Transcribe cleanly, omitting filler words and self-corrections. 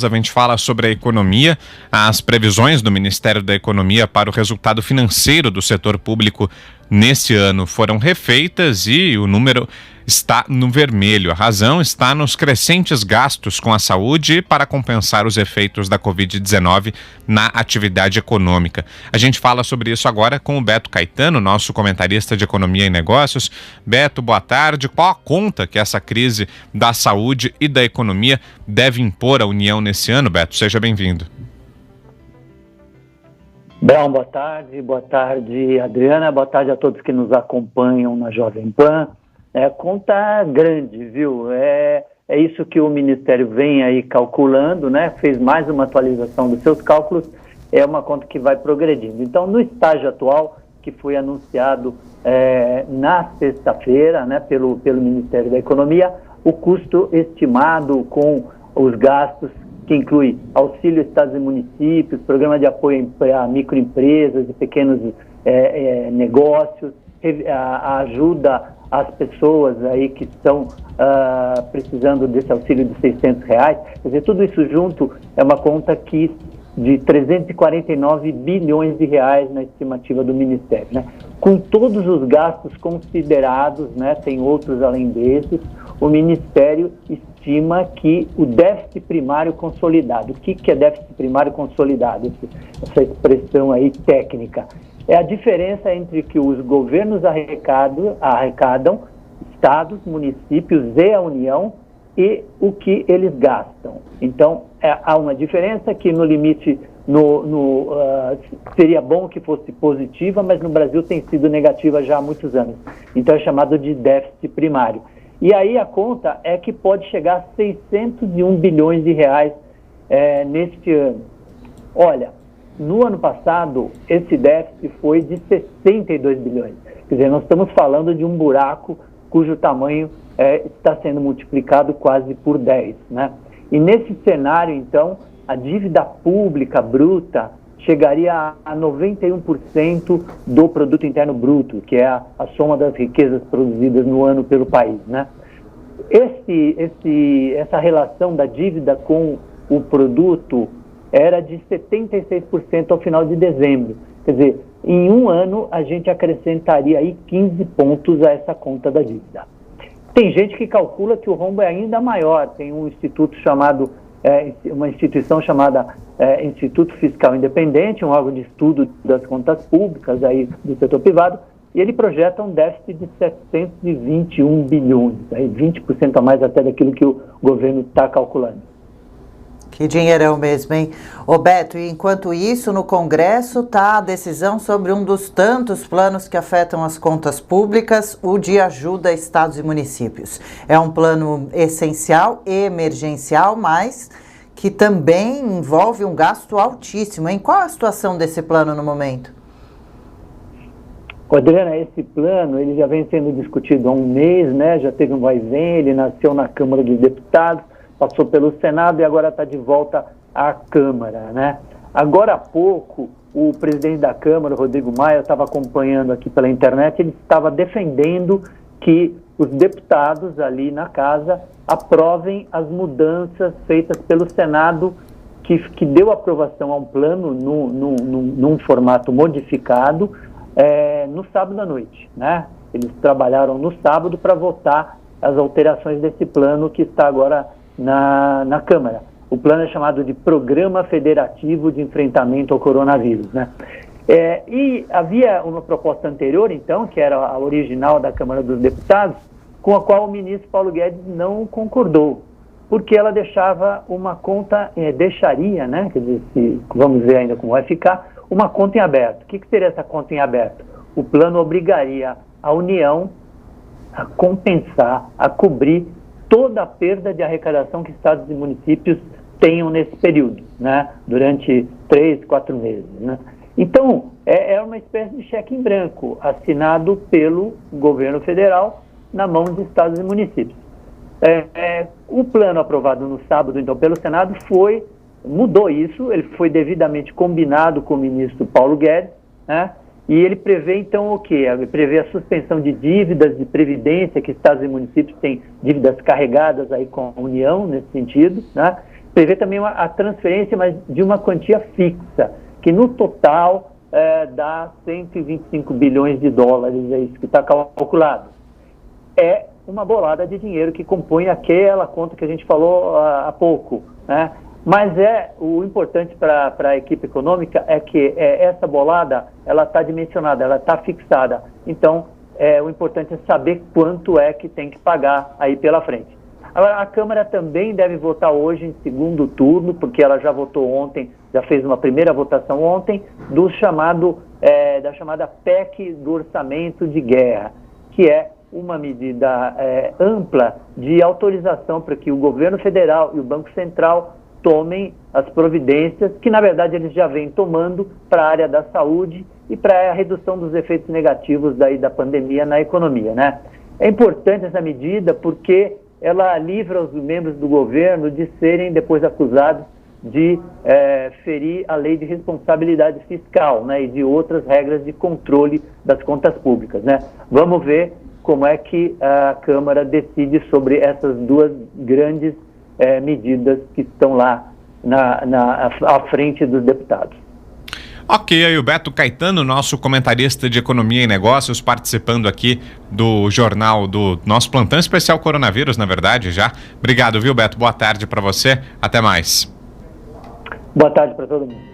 A gente fala sobre a economia. As previsões do Ministério da Economia para o resultado financeiro do setor público neste ano foram refeitas e o número está no vermelho. A razão está nos crescentes gastos com a saúde para compensar os efeitos da Covid-19 na atividade econômica. A gente fala sobre isso agora com o Beto Caetano, nosso comentarista de Economia e Negócios. Beto, boa tarde. Qual a conta que essa crise da saúde e da economia deve impor à União nesse ano, Beto? Seja bem-vindo. Bom, boa tarde, Adriana, boa tarde a todos que nos acompanham na Jovem Pan. Conta grande, viu? É isso que o Ministério vem aí calculando, né? Fez mais uma atualização dos seus cálculos, é uma conta que vai progredindo. Então, no estágio atual, que foi anunciado na sexta-feira, né, pelo Ministério da Economia, o custo estimado com os gastos, que inclui auxílio a estados e municípios, programa de apoio a microempresas e pequenos negócios, a ajuda às pessoas aí que estão precisando desse auxílio de R$600. Quer dizer, tudo isso junto é uma conta de 349 bilhões de reais na estimativa do Ministério, né? Com todos os gastos considerados, né, tem outros além desses, o Ministério estima que o déficit primário consolidado, o que é déficit primário consolidado? Essa expressão aí técnica, é a diferença entre o que os governos arrecadam, estados, municípios e a União, e o que eles gastam. Então, há uma diferença que no limite seria bom que fosse positiva, mas no Brasil tem sido negativa já há muitos anos. Então é chamado de déficit primário. E aí a conta é que pode chegar a 601 bilhões de reais neste ano. Olha, no ano passado, esse déficit foi de 62 bilhões. Quer dizer, nós estamos falando de um buraco cujo tamanho está sendo multiplicado quase por 10, né? E nesse cenário, então, a dívida pública bruta chegaria a 91% do produto interno bruto, que é a soma das riquezas produzidas no ano pelo país, né? Essa relação da dívida com o produto era de 76% ao final de dezembro. Quer dizer, em um ano a gente acrescentaria aí 15 pontos a essa conta da dívida. Tem gente que calcula que o rombo é ainda maior. Tem um instituto uma instituição chamada Instituto Fiscal Independente, um órgão de estudo das contas públicas aí do setor privado, e ele projeta um déficit de 721 bilhões, aí 20% a mais até daquilo que o governo está calculando. Que dinheirão mesmo, hein? Ô Beto, e enquanto isso, no Congresso está a decisão sobre um dos tantos planos que afetam as contas públicas, o de ajuda a estados e municípios. É um plano essencial e emergencial, mas que também envolve um gasto altíssimo, hein? Qual a situação desse plano no momento? Adriana, esse plano ele já vem sendo discutido há um mês, né? Já teve um vai-vem, ele nasceu na Câmara dos Deputados, passou pelo Senado e agora está de volta à Câmara, né? Agora há pouco, o presidente da Câmara, Rodrigo Maia, eu estava acompanhando aqui pela internet, ele estava defendendo que os deputados ali na casa aprovem as mudanças feitas pelo Senado, que deu aprovação a um plano num formato modificado no sábado à noite, né? Eles trabalharam no sábado para votar as alterações desse plano que está agora na Câmara. O plano é chamado de Programa Federativo de Enfrentamento ao Coronavírus, né? E havia uma proposta anterior, então, que era a original da Câmara dos Deputados, com a qual o ministro Paulo Guedes não concordou, porque ela deixava uma conta, deixaria, né? Quer dizer, vamos ver ainda como vai ficar, uma conta em aberto. O que seria essa conta em aberto? O plano obrigaria a União a compensar, a cobrir toda a perda de arrecadação que estados e municípios tenham nesse período, né? Durante 3, 4 meses, né? Então, é uma espécie de cheque em branco, assinado pelo governo federal na mão de estados e municípios. O plano aprovado no sábado, então, pelo Senado mudou isso, ele foi devidamente combinado com o ministro Paulo Guedes, né? E ele prevê, então, o quê? Ele prevê a suspensão de dívidas de previdência, que estados e municípios têm dívidas carregadas aí com a União, nesse sentido, né? prevê também a transferência, mas de uma quantia fixa, que no total dá 125 bilhões de dólares, é isso que está calculado. É uma bolada de dinheiro que compõe aquela conta que a gente falou há pouco, né? Mas o importante para a equipe econômica é que essa bolada, ela está dimensionada, ela está fixada. Então, o importante é saber quanto é que tem que pagar aí pela frente. Agora, a Câmara também deve votar hoje em segundo turno, porque ela já votou ontem, já fez uma primeira votação ontem, da chamada PEC do Orçamento de Guerra, que é uma medida ampla de autorização para que o governo federal e o Banco Central tomem as providências que, na verdade, eles já vêm tomando para a área da saúde e para a redução dos efeitos negativos da pandemia na economia, né? É importante essa medida porque ela livra os membros do governo de serem depois acusados de ferir a lei de responsabilidade fiscal, né, e de outras regras de controle das contas públicas, né? Vamos ver como é que a Câmara decide sobre essas duas grandes medidas que estão lá à frente dos deputados. Ok, aí o Beto Caetano, nosso comentarista de Economia e Negócios, participando aqui do jornal do nosso plantão especial Coronavírus, na verdade, já. Obrigado, viu, Beto? Boa tarde para você. Até mais. Boa tarde para todo mundo.